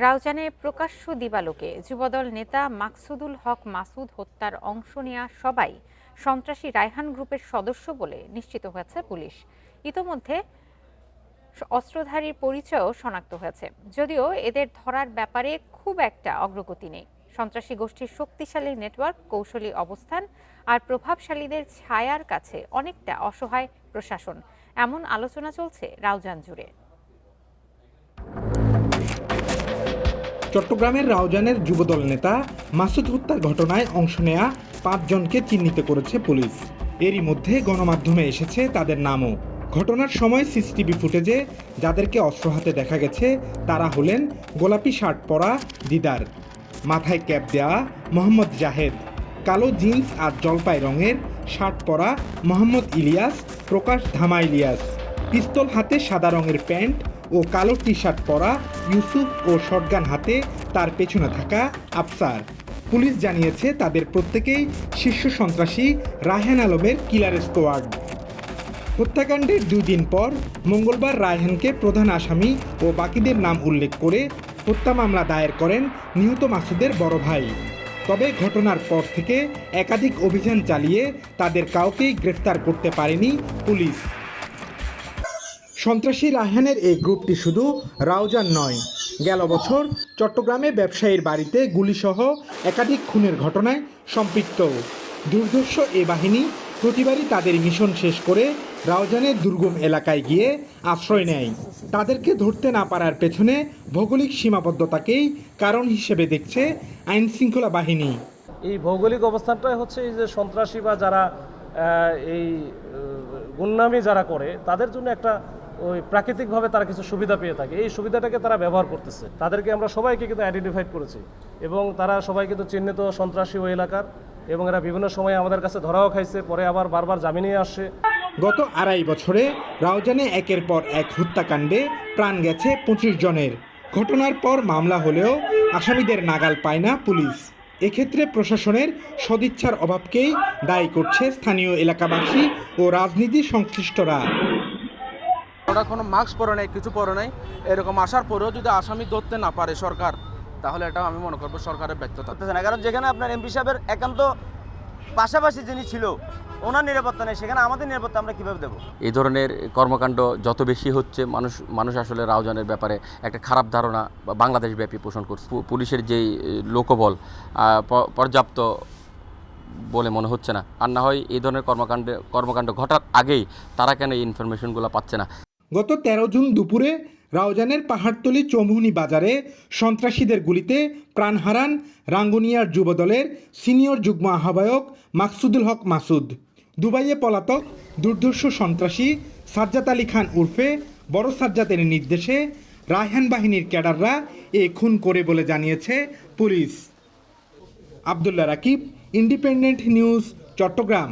রাউজানে প্রকাশ্য দিবালোকে যুবদল নেতা মাকসুদুল হক মাসুদ হত্যার অংশ নেওয়া সবাই সন্ত্রাসী রায়হান গ্রুপের সদস্য বলে নিশ্চিত হয়েছে পুলিশ। ইতোমধ্যে অস্ত্রধারীর পরিচয়ও শনাক্ত হয়েছে, যদিও এদের ধরার ব্যাপারে খুব একটা অগ্রগতি নেই। সন্ত্রাসী গোষ্ঠীর শক্তিশালী নেটওয়ার্ক, কৌশলী অবস্থান আর প্রভাবশালীদের ছায়ার কাছে অনেকটা অসহায় প্রশাসন, এমন আলোচনা চলছে রাউজান জুড়ে। চট্টগ্রামের রাউজানের যুবদল নেতা মাসুদ হত্যার ঘটনায় অংশ নেয়া 5 জনকে চিহ্নিত করেছে পুলিশ। এরই মধ্যে গণমাধ্যমে এসেছে তাদের নামও। ঘটনার সময় সিসিটিভি ফুটেজে যাদেরকে অস্ত্র হাতে দেখা গেছে তারা হলেন গোলাপি শার্ট পরা দিদার, মাথায় ক্যাপ দেওয়া মোহাম্মদ জাহেদ, কালো জিন্স আর জলপাই রঙের শার্ট পরা মোহাম্মদ ইলিয়াস, প্রকাশ ধামা ইলিয়াস, পিস্তল হাতে সাদা রঙের প্যান্ট ও কালো টি শার্ট পরা ইউসুফ ও শটগান হাতে তার পেছনে থাকা আফসার। পুলিশ জানিয়েছে তাদের প্রত্যেকেই শীর্ষ সন্ত্রাসী রায়হান আলমের কিলার স্কোয়াড। হত্যাকাণ্ডের 2 দিন পর মঙ্গলবার রায়হানকে প্রধান আসামি ও বাকিদের নাম উল্লেখ করে হত্যা মামলা দায়ের করেন নিহত মাসুদের বড় ভাই। তবে ঘটনার পর থেকে একাধিক অভিযান চালিয়ে তাদের কাউকেই গ্রেফতার করতে পারেনি পুলিশ। সন্ত্রাসী রায়হানের এই গ্রুপটি শুধু রাউজান নয়, গেল বছর চট্টগ্রামে ব্যবসায়ীর বাড়িতে গুলিসহ একাধিক খুনের ঘটনায় সম্পৃক্ত। দুর্ধর্ষ এ বাহিনী প্রতিবারই তাদের মিশন শেষ করে রাউজানের দুর্গম এলাকায় গিয়ে আশ্রয় নেয়। তাদেরকে ধরতে না পারার পেছনে ভৌগোলিক সীমাবদ্ধতাকেই কারণ হিসেবে দেখছে আইনশৃঙ্খলা বাহিনী। এই ভৌগোলিক অবস্থানটাই হচ্ছে এই যে সন্ত্রাসী বা যারা এই গুন্ডামি যারা করে তাদের জন্য একটা ওই প্রাকৃতিকভাবে তারা কিছু সুবিধা পেয়ে থাকে, এই সুবিধাটাকে তারা ব্যবহার করতেছে। তাদেরকে আমরা সবাইকে কিন্তু আইডেন্টিফাইড করেছি এবং তারা সবাই কিন্তু চিহ্নিত সন্ত্রাসী ওই এলাকার, এবং এরা বিভিন্ন সময় আমাদের কাছে ধরাও খাইছে, পরে আবার বারবার জামিনে আসছে। গত 2.5 বছরে রাউজানে একের পর এক হত্যাকাণ্ডে প্রাণ গেছে 25 জনের। ঘটনার পর মামলা হলেও আসামিদের নাগাল পায় না পুলিশ। এক্ষেত্রে প্রশাসনের সদিচ্ছার অভাবকেই দায়ী করছে স্থানীয় এলাকাবাসী ও রাজনীতি সংশ্লিষ্টরা। ওরা কোনো মাস্ক পরে নাই, কিছু পরে নাই, এরকম আসার পরেও যদি আসামি ধরতে না পারে সরকার, তাহলে এটা আমি মনে করবো সরকারের ব্যর্থতা। কারণ যেখানে আপনার এমপি সাহেবের একান্ত পাশাপাশি যিনি ছিল ওনার নিরাপত্তা নেই, সেখানে আমাদের নিরাপত্তা আমরা কীভাবে দেবো? এই ধরনের কর্মকাণ্ড যত বেশি হচ্ছে, মানুষ আসলে রাউজানের ব্যাপারে একটা খারাপ ধারণা বাংলাদেশব্যাপী পোষণ করছে। পুলিশের যেই পর্যাপ্ত বলে মনে হচ্ছে না, আর না হয় এই ধরনের কর্মকাণ্ড ঘটার আগেই তারা কেন এই ইনফরমেশনগুলো পাচ্ছে না। গত 13 জুন দুপুরে রাউজানের পাহাড়তলী চৌমুহনী বাজারে সন্ত্রাসীদের গুলিতে প্রাণ হারান রাঙ্গুনিয়ার যুবদলের সিনিয়র যুগ্ম আহ্বায়ক মাকসুদুল হক মাসুদ। দুবাইয়ে পলাতক দুর্ধর্ষ সন্ত্রাসী সাজ্জাদ আলী খান উর্ফে বড় সাজ্জাদের নির্দেশে রায়হান বাহিনীর ক্যাডাররা এ খুন করে বলে জানিয়েছে police. Abdullah Rakib, independent news, Chittagong.